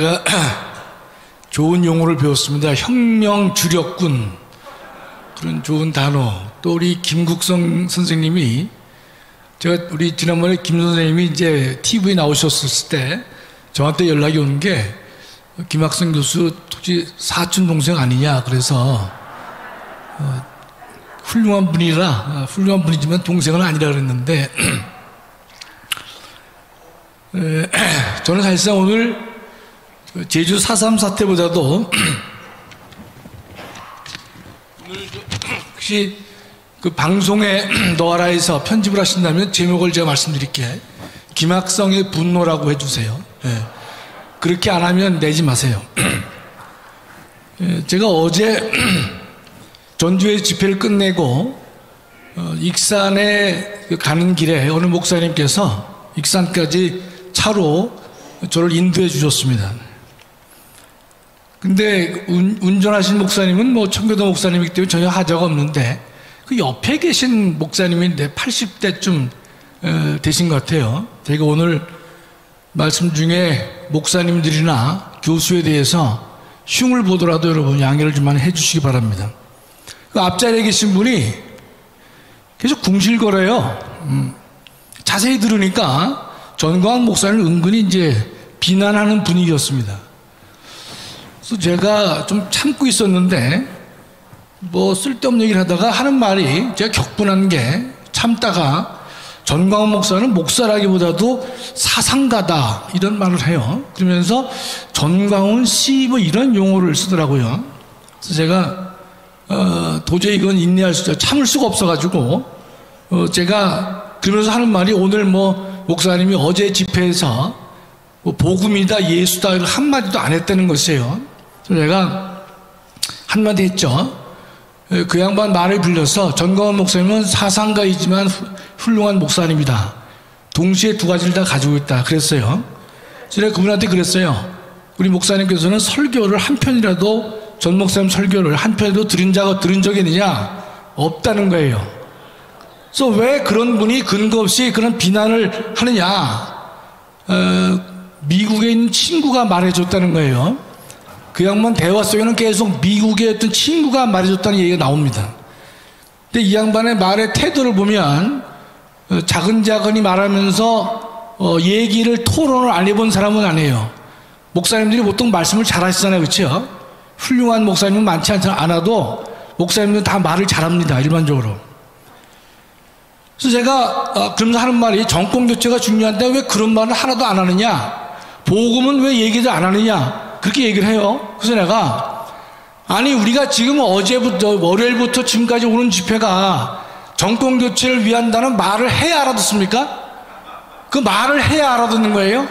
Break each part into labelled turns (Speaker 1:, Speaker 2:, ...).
Speaker 1: 제가 좋은 용어를 배웠습니다. 혁명 주력군, 그런 좋은 단어. 또 우리 김국성 선생님이, 우리 지난번에 김 선생님이 이제 TV에 나오셨을 때 저한테 연락이 온 게, 김학성 교수 혹시 사촌 동생 아니냐, 그래서 훌륭한 분이라, 훌륭한 분이지만 동생은 아니라 그랬는데 저는 사실상 오늘 제주 4.3 사태보다도 혹시 그 방송에 넣어라에서 편집을 하신다면 제목을 제가 말씀드릴게. 김학성의 분노라고 해주세요. 그렇게 안 하면 내지 마세요. 제가 어제 전주에 집회를 끝내고 익산에 가는 길에 어느 목사님께서 익산까지 차로 저를 인도해 주셨습니다. 근데 운전하신 목사님은 뭐 청교도 목사님이기 때문에 전혀 하자가 없는데, 그 옆에 계신 목사님인데 80대쯤 되신 것 같아요. 제가 오늘 말씀 중에 목사님들이나 교수에 대해서 흉을 보더라도 여러분 양해를 좀 많이 해주시기 바랍니다. 그 앞자리에 계신 분이 계속 궁실거려요. 자세히 들으니까 전광 목사님을 은근히 이제 비난하는 분위기였습니다. 그래서 제가 좀 참고 있었는데, 뭐 쓸데없는 얘기를 하다가 하는 말이, 제가 격분한 게, 참다가 전광훈 목사는 목사라기보다도 사상가다 이런 말을 해요. 그러면서 전광훈 씨 뭐 이런 용어를 쓰더라고요. 그래서 제가 도저히 이건 인내할 수, 참을 수가 없어가지고 제가 그러면서 하는 말이, 오늘 뭐 목사님이 어제 집회에서 뭐 복음이다 예수다 이런 한마디도 안 했다는 것이에요. 그래서 제가 한마디 했죠. 그 양반 말을 빌려서 전광훈 목사님은 사상가이지만 훌륭한 목사님이다. 동시에 두 가지를 다 가지고 있다. 그랬어요. 제가 그분한테 그랬어요. 우리 목사님께서는 설교를 한 편이라도, 전 목사님 설교를 한 편이라도 들은 적이 있느냐? 없다는 거예요. 그래서 왜 그런 분이 근거 없이 그런 비난을 하느냐? 미국에 있는 친구가 말해줬다는 거예요. 그 양반 대화 속에는 계속 미국의 어떤 친구가 말해줬다는 얘기가 나옵니다. 근데 이 양반의 말의 태도를 보면 자근자근히 말하면서 얘기를 토론을 안 해본 사람은 아니에요. 목사님들이 보통 말씀을 잘 하시잖아요. 그렇죠? 훌륭한 목사님은 많지 않아도 목사님들은 다 말을 잘합니다. 일반적으로. 그래서 제가 그러면서 하는 말이, 정권교체가 중요한데 왜 그런 말을 하나도 안 하느냐? 복음은 왜 얘기를 안 하느냐? 그렇게 얘기를 해요. 그래서 내가, 아니 우리가 지금 어제부터 월요일부터 지금까지 오는 집회가 정권교체를 위한다는 말을 해야 알아듣습니까? 그 말을 해야 알아듣는 거예요.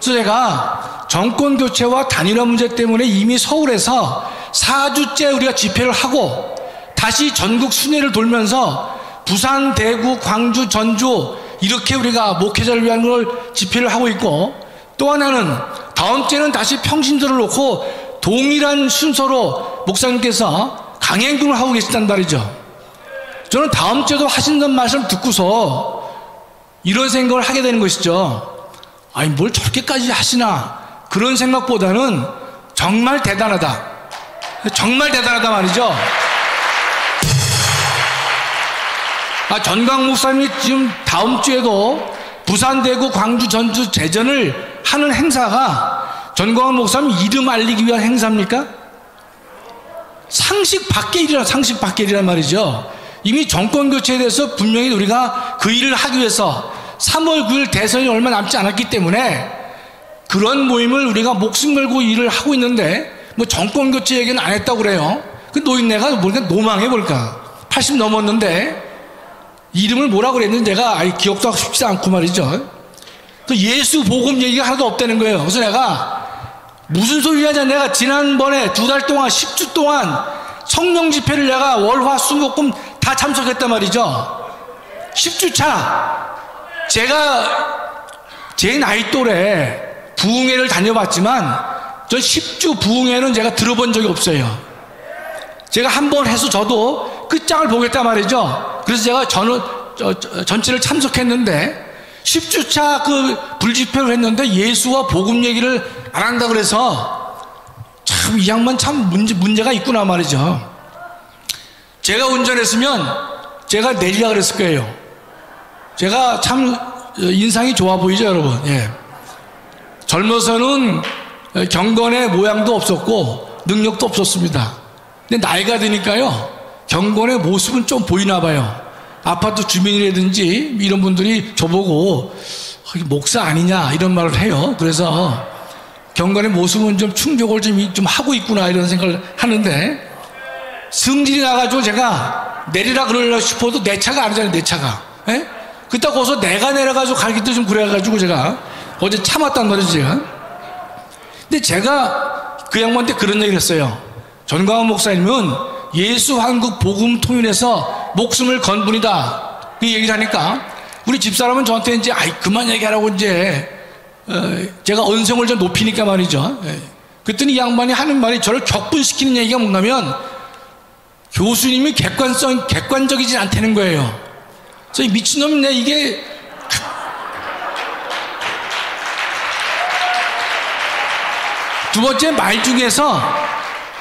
Speaker 1: 그래서 제가 정권교체와 단일화 문제 때문에 이미 서울에서 4주째 우리가 집회를 하고, 다시 전국 순회를 돌면서 부산, 대구, 광주, 전주 이렇게 우리가 목회자를 위한 걸 집회를 하고 있고, 또 하나는 다음 주에는 다시 평신도를 놓고 동일한 순서로 목사님께서 강행군을 하고 계시단 말이죠. 저는 다음 주에도 하신다는 말씀을 듣고서 이런 생각을 하게 되는 것이죠. 아니 뭘 저렇게까지 하시나, 그런 생각보다는 정말 대단하다, 정말 대단하다 말이죠. 전광 목사님이 지금 다음 주에도 부산, 대구, 광주, 전주 제전을 하는 행사가 전광훈 목사님 이름 알리기 위한 행사입니까? 상식 밖의 일이라, 상식 밖의 일이란 말이죠. 이미 정권 교체에 대해서 분명히 우리가 그 일을 하기 위해서 3월 9일 대선이 얼마 남지 않았기 때문에 그런 모임을 우리가 목숨 걸고 일을 하고 있는데, 뭐 정권 교체 얘기는 안 했다고 그래요. 그 노인네가 뭐니까 노망해 볼까, 80 넘었는데 이름을 뭐라고 그랬는지 내가 기억도 하고 싶지 않고 말이죠. 예수 복음 얘기가 하나도 없다는 거예요. 그래서 내가 무슨 소리 하냐, 내가 지난번에 2달 동안 10주 동안 성령 집회를 내가 월화 수목금 다 참석했단 말이죠. 10주 차. 제가 제 나이 또래 부흥회를 다녀봤지만 저 10주 부흥회는 제가 들어본 적이 없어요. 제가 한번 해서 저도 끝장을 보겠단 말이죠. 그래서 제가 전체를 참석했는데 10주차 그 불집회를 했는데 예수와 복음 얘기를 안 한다 그래서 참 이 양반 참 문제가 있구나 말이죠. 제가 운전했으면 제가 내리라 그랬을 거예요. 제가 참 인상이 좋아 보이죠, 여러분. 예. 젊어서는 경건의 모양도 없었고 능력도 없었습니다. 근데 나이가 드니까요, 경건의 모습은 좀 보이나 봐요. 아파트 주민이라든지 이런 분들이 저보고 목사 아니냐 이런 말을 해요. 그래서 경건의 모습은 좀 충족을 좀 하고 있구나 이런 생각을 하는데, 승질이 나가지고 제가 내리라 그러려고 싶어도 내 차가 아니잖아요, 내 차가. 예? 그때 거기서 내가 내려가지고 가기도 좀 그래가지고 제가 어제 참았단 말이죠, 제가. 근데 제가 그 양반한테 그런 얘기를 했어요. 전광훈 목사님은 예수 한국 복음 통일해서 목숨을 건 분이다. 그 얘기를 하니까 우리 집사람은 저한테 이제 그만 얘기하라고 이제 제가 언성을 좀 높이니까 말이죠. 그랬더니 이 양반이 하는 말이 저를 격분시키는 얘기가 뭔가면 교수님이 객관적이진 않다는 거예요. 그래서 이 미친놈이네 이게. 두 번째 말 중에서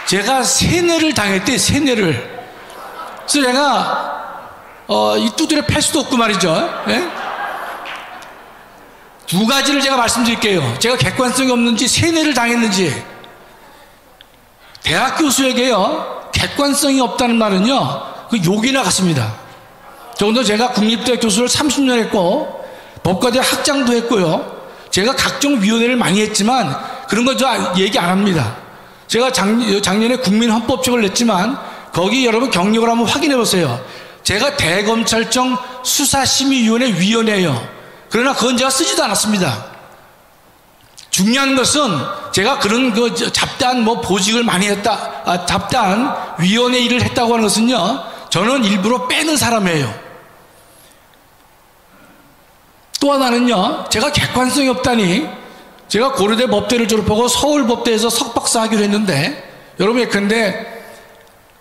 Speaker 1: 제가 세뇌를 당했대, 세뇌를. 그래서 제가 이 두드려 팰 수도 없고 말이죠. 예? 두 가지를 제가 말씀드릴게요. 제가 객관성이 없는지 세뇌를 당했는지. 대학 교수에게요, 객관성이 없다는 말은요, 그 욕이나 같습니다. 저도 제가 국립대 교수를 30년 했고 법과대 학장도 했고요, 제가 각종 위원회를 많이 했지만 그런 거 저 얘기 안 합니다. 제가 작년에 국민헌법책을 냈지만 거기 여러분 경력을 한번 확인해 보세요. 제가 대검찰청 수사심의위원회 위원회예요. 그러나 그건 제가 쓰지도 않았습니다. 중요한 것은 제가 그런 그 잡다한 뭐 보직을 많이 했다, 잡다한 위원회 일을 했다고 하는 것은요, 저는 일부러 빼는 사람이에요. 또 하나는요, 제가 객관성이 없다니, 제가 고려대 법대를 졸업하고 서울법대에서 석박사 학위를 했는데, 여러분 예컨대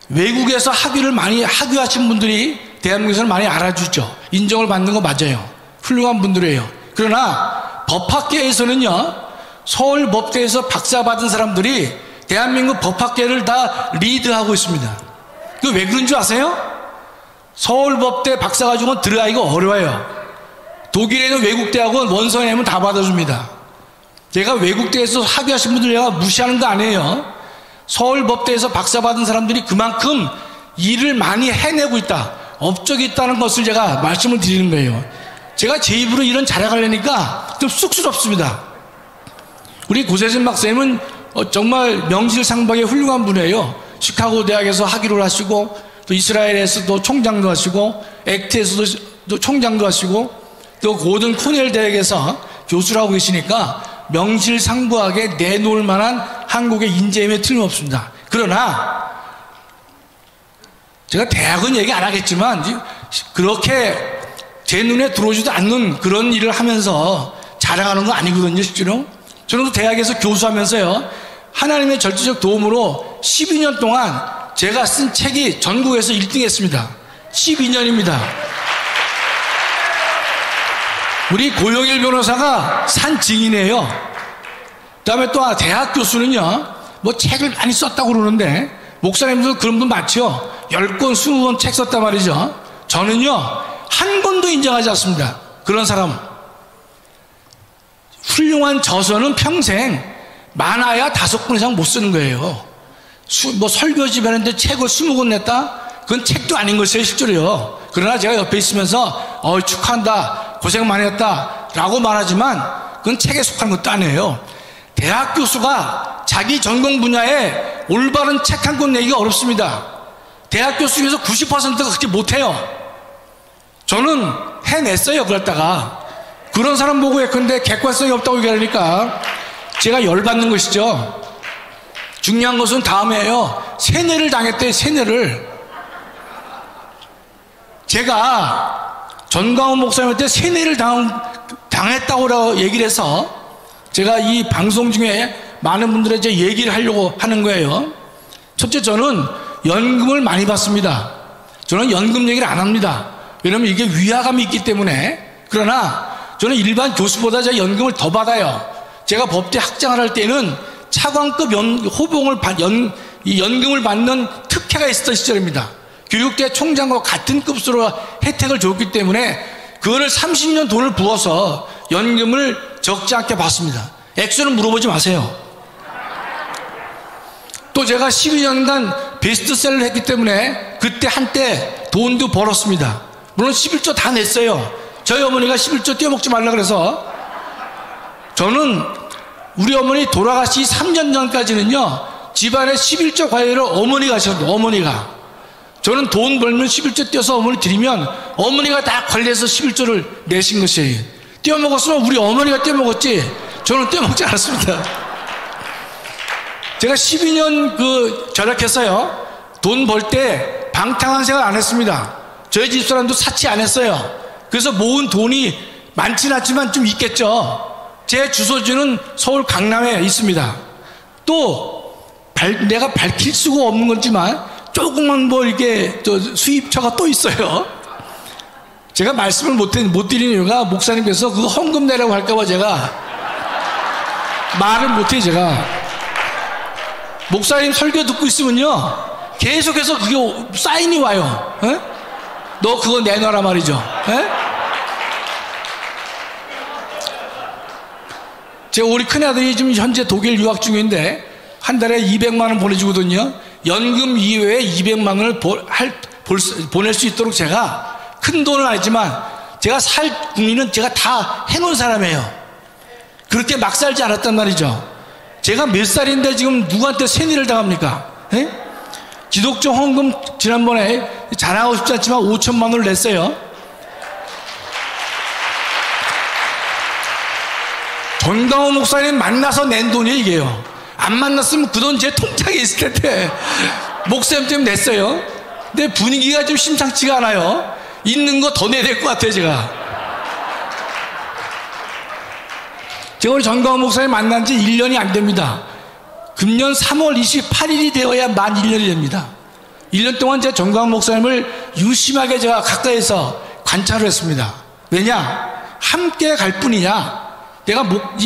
Speaker 1: 외국에서 학위하신 분들이 대한민국에서는 많이 알아주죠. 인정을 받는 거 맞아요. 훌륭한 분들이에요. 그러나 법학계에서는요, 서울법대에서 박사 받은 사람들이 대한민국 법학계를 다 리드하고 있습니다. 그 왜 그런 줄 아세요? 서울법대 박사 가지고는 들어가기가 어려워요. 독일에 있는 외국대학은 원서 내면 다 받아줍니다. 제가 외국대에서 학위하신 분들 내가 무시하는 거 아니에요. 서울법대에서 박사 받은 사람들이 그만큼 일을 많이 해내고 있다, 업적이 있다는 것을 제가 말씀을 드리는 거예요. 제가 제 입으로 이런 자랑하려니까 좀 쑥스럽습니다. 우리 고세진 박사님은 정말 명실상부하게 훌륭한 분이에요. 시카고 대학에서 학위를 하시고, 또 이스라엘에서도 총장도 하시고, 액트에서도 총장도 하시고, 또 고든 코넬 대학에서 교수를 하고 계시니까 명실상부하게 내놓을 만한 한국의 인재임에 틀림없습니다. 그러나 제가 대학은 얘기 안 하겠지만 그렇게 제 눈에 들어오지도 않는 그런 일을 하면서 자랑하는 거 아니거든요, 실제로. 저는 대학에서 교수하면서요, 하나님의 절대적 도움으로 12년 동안 제가 쓴 책이 전국에서 1등 했습니다. 12년입니다. 우리 고영일 변호사가 산 증인이에요. 그 다음에 또 대학 교수는요, 뭐 책을 많이 썼다고 그러는데, 목사님들 그런 분 많죠? 10권, 20권 책 썼단 말이죠. 저는요, 한 권도 인정하지 않습니다. 그런 사람. 훌륭한 저서는 평생 많아야 5권 이상 못 쓰는 거예요. 뭐 설교집 하는데 책을 20권 냈다? 그건 책도 아닌 것이에요, 실제로요. 그러나 제가 옆에 있으면서 축하한다, 고생 많이 했다 라고 말하지만 그건 책에 속한 것도 아니에요. 대학 교수가 자기 전공 분야에 올바른 책 한 권 내기가 어렵습니다. 대학 교수 중에서 90%가 그렇게 못해요. 저는 해냈어요. 그랬다가 그런 사람 보고 예컨대 객관성이 없다고 얘기하니까 제가 열받는 것이죠. 중요한 것은 다음에요, 세뇌를 당했대요. 세뇌를. 제가 전광훈 목사님한테 세뇌를 당했다고 얘기를 해서 제가 이 방송 중에 많은 분들에게 얘기를 하려고 하는 거예요. 첫째, 저는 연금을 많이 받습니다. 저는 연금 얘기를 안 합니다. 왜냐하면 이게 위화감이 있기 때문에. 그러나 저는 일반 교수보다 제가 연금을 더 받아요. 제가 법대 학장을 할 때는 차관급 호봉을 이 연금을 받는 특혜가 있었던 시절입니다. 교육대 총장과 같은 급수로 혜택을 줬기 때문에 그거를 30년 돈을 부어서 연금을 적지 않게 받습니다. 액수는 물어보지 마세요. 또 제가 12년간 베스트셀러를 했기 때문에 그때 한때 돈도 벌었습니다. 물론 11조 다 냈어요. 저희 어머니가 11조 떼어먹지 말라 그래서. 저는 우리 어머니 돌아가시 3년 전까지는요 집안에 11조 과외를 어머니가 하셨는데, 어머니가. 저는 돈 벌면 11조 떼어서 어머니 드리면 어머니가 다 관리해서 11조를 내신 것이에요. 떼어먹었으면 우리 어머니가 떼어먹었지 저는 떼어먹지 않았습니다. 제가 12년 절약했어요. 돈 벌 때 방탕한 생활 안 했습니다. 저희 집사람도 사치 안 했어요. 그래서 모은 돈이 많지는 않지만 좀 있겠죠. 제 주소지는 서울 강남에 있습니다. 또 내가 밝힐 수가 없는 거지만 조금만 뭐 이게 수입처가 또 있어요. 제가 말씀을 못 드리는 이유가 목사님께서 그거 헌금 내라고 할까봐 제가 말을 못해요. 제가 목사님 설교 듣고 있으면요 계속해서 그게 사인이 와요. 에? 너 그거 내놔라 말이죠. 에? 제가 우리 큰아들이 지금 현재 독일 유학 중인데 한 달에 200만 원 보내주거든요. 연금 이외에 200만 원을 보낼 수 있도록 제가 큰 돈은 아니지만 제가 살 국민은 제가 다 해놓은 사람이에요. 그렇게 막 살지 않았단 말이죠. 제가 몇 살인데 지금 누구한테 세뇌를 당합니까? 에? 기독교 헌금 지난번에 자랑하고 싶지 않지만 5천만 원을 냈어요. 전강호 목사님 만나서 낸 돈이에요. 이게요. 안 만났으면 그 돈 제 통장에 있을 텐데 목사님 때문에 냈어요. 근데 분위기가 좀 심상치가 않아요. 있는 거 더 내야 될 것 같아요. 제가 우리 전강호 목사님 만난 지 1년이 안 됩니다. 금년 3월 28일이 되어야 만 1년이 됩니다. 1년 동안 제가 전강호 목사님을 유심하게 제가 가까이서 관찰을 했습니다. 왜냐? 함께 갈 뿐이냐? 내가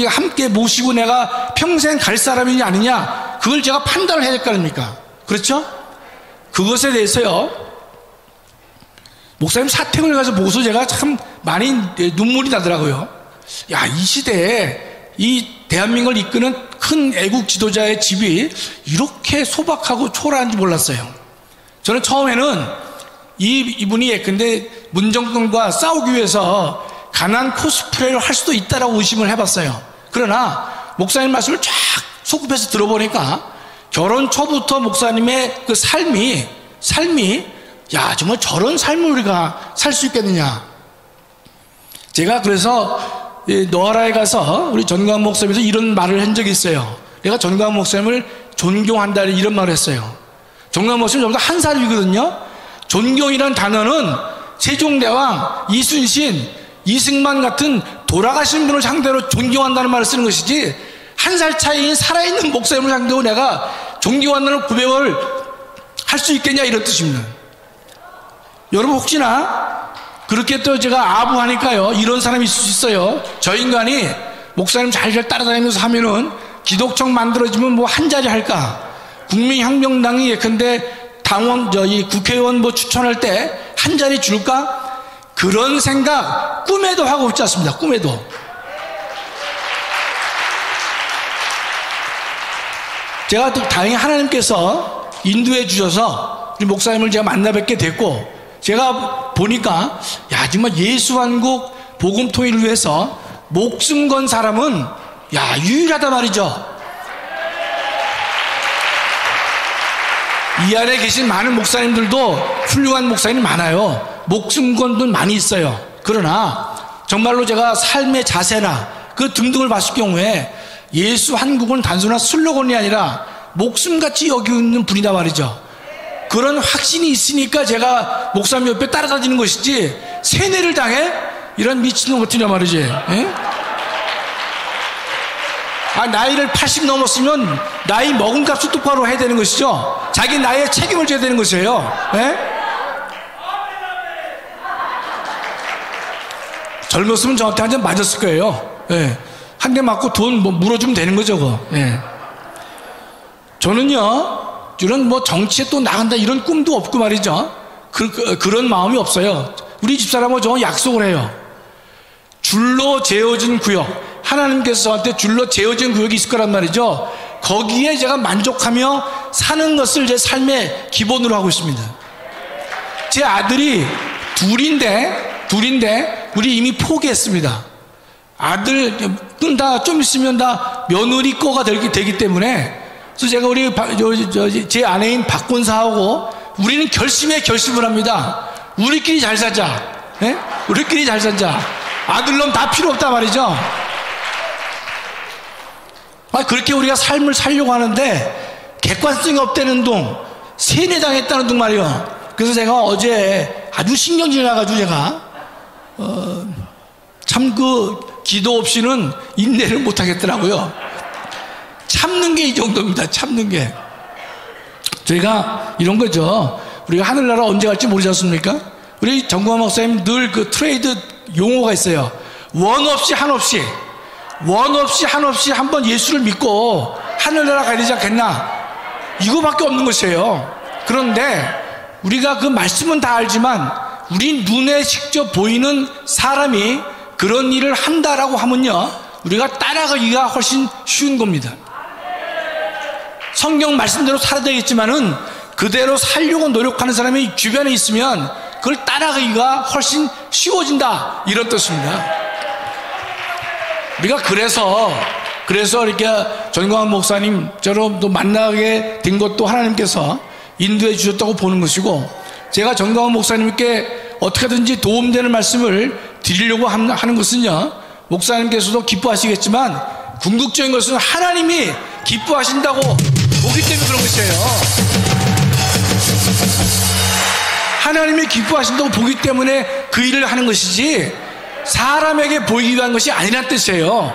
Speaker 1: 함께 모시고 내가 평생 갈 사람이냐 아니냐, 그걸 제가 판단을 해야 될 거 아닙니까? 그렇죠? 그것에 대해서요 목사님 사택을 가서 보고서 제가 참 많이 눈물이 나더라고요. 야, 이 시대에 이 대한민국을 이끄는 큰 애국 지도자의 집이 이렇게 소박하고 초라한지 몰랐어요. 저는 처음에는 이분이 예컨대 문정권과 싸우기 위해서 가난 코스프레를 할 수도 있다라고 의심을 해봤어요. 그러나 목사님 말씀을 쫙 소급해서 들어보니까 결혼 초부터 목사님의 그 삶이 야, 정말 저런 삶을 우리가 살 수 있겠느냐. 제가 그래서 노아라에 가서 우리 전광 목사님에서 이런 말을 한 적이 있어요. 내가 전광 목사님을 존경한다 이런 말을 했어요. 전광 목사님 저보다 한 살 위거든요. 존경이라는 단어는 세종대왕, 이순신, 이승만 같은 돌아가신 분을 상대로 존경한다는 말을 쓰는 것이지, 한 살 차이인 살아있는 목사님을 상대로 내가 존경한다는 고백을 할 수 있겠냐 이런 뜻입니다. 여러분 혹시나 그렇게 또 제가 아부하니까요 이런 사람이 있을 수 있어요. 저 인간이 목사님 잘 따라다니면서 하면은 기독청 만들어지면 뭐 한 자리 할까, 국민혁명당이 예컨대 당원 이 국회의원 뭐 추천할 때 한 자리 줄까, 그런 생각 꿈에도 하고 있지 않습니다. 꿈에도. 제가 또 다행히 하나님께서 인도해 주셔서 우리 목사님을 제가 만나 뵙게 됐고, 제가 보니까 야, 정말 예수한국 복음통일을 위해서 목숨 건 사람은 야, 유일하다 말이죠. 이 안에 계신 많은 목사님들도 훌륭한 목사님이 많아요. 목숨 건 분 많이 있어요. 그러나 정말로 제가 삶의 자세나 그 등등을 봤을 경우에 예수 한국은 단순한 슬로건이 아니라 목숨같이 여기고 있는 분이다 말이죠. 그런 확신이 있으니까 제가 목사님 옆에 따라다니는 것이지, 세뇌를 당해? 이런 미친놈 같으냐 말이지. 에? 아, 나이를 80 넘었으면 나이 먹은 값을 똑바로 해야 되는 것이죠. 자기 나이에 책임을 져야 되는 것이에요. 에? 젊었으면 저한테 한 대 맞았을 거예요. 예. 한 대 맞고 돈 뭐 물어주면 되는 거죠, 그거. 예. 저는요, 이런 뭐 정치에 또 나간다 이런 꿈도 없고 말이죠. 그런 마음이 없어요. 우리 집사람하고 저 약속을 해요. 줄로 재어진 구역, 하나님께서 저한테 줄로 재어진 구역이 있을 거란 말이죠. 거기에 제가 만족하며 사는 것을 제 삶의 기본으로 하고 있습니다. 제 아들이 둘인데 우리 이미 포기했습니다. 아들은 다 좀 있으면 다 며느리 거가 되기 때문에, 그래서 제가 우리 제 아내인 박권사하고 우리는 결심을 합니다. 우리끼리 잘 살자. 예? 우리끼리 잘 살자. 아들놈 다 필요 없다 말이죠. 그렇게 우리가 삶을 살려고 하는데 객관성이 없다는 둥, 세뇌당했다는 둥 말이요. 그래서 제가 어제 아주 신경질이 나가지고 제가 참 기도 없이는 인내를 못하겠더라고요. 참는 게 이 정도입니다. 참는 게. 저희가 이런 거죠. 우리가 하늘나라 언제 갈지 모르지 않습니까? 우리 정광 목사님 늘 트레이드 용어가 있어요. 원 없이 한없이 한번 예수를 믿고 하늘나라 가야 되지 않겠나? 이거밖에 없는 것이에요. 그런데 우리가 그 말씀은 다 알지만 우리 눈에 직접 보이는 사람이 그런 일을 한다라고 하면요, 우리가 따라가기가 훨씬 쉬운 겁니다. 성경 말씀대로 살아야 되겠지만은 그대로 살려고 노력하는 사람이 주변에 있으면 그걸 따라가기가 훨씬 쉬워진다, 이런 뜻입니다. 우리가 그래서 이렇게 전광훈 목사님처럼 또 만나게 된 것도 하나님께서 인도해 주셨다고 보는 것이고, 제가 전광훈 목사님께 어떻게든지 도움되는 말씀을 드리려고 하는 것은요, 목사님께서도 기뻐하시겠지만 궁극적인 것은 하나님이 기뻐하신다고 보기 때문에 그런 것이에요. 하나님이 기뻐하신다고 보기 때문에 그 일을 하는 것이지 사람에게 보이기 위한 것이 아니란 뜻이에요.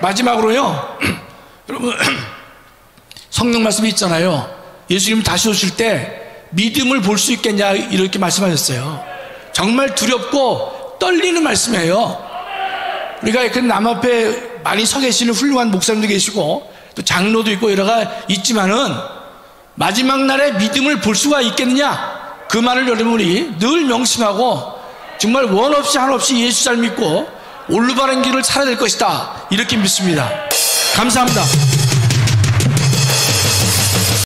Speaker 1: 마지막으로요, 여러분, 성경 말씀이 있잖아요. 예수님 다시 오실 때 믿음을 볼 수 있겠냐, 이렇게 말씀하셨어요. 정말 두렵고 떨리는 말씀이에요. 우리가 그 남 앞에 많이 서 계시는 훌륭한 목사님도 계시고 또 장로도 있고 여러가 있지만은 마지막 날에 믿음을 볼 수가 있겠느냐, 그 말을 여러분이 늘 명심하고 정말 원 없이 한없이 예수 잘 믿고 올바른 길을 살아야 될 것이다, 이렇게 믿습니다. 감사합니다.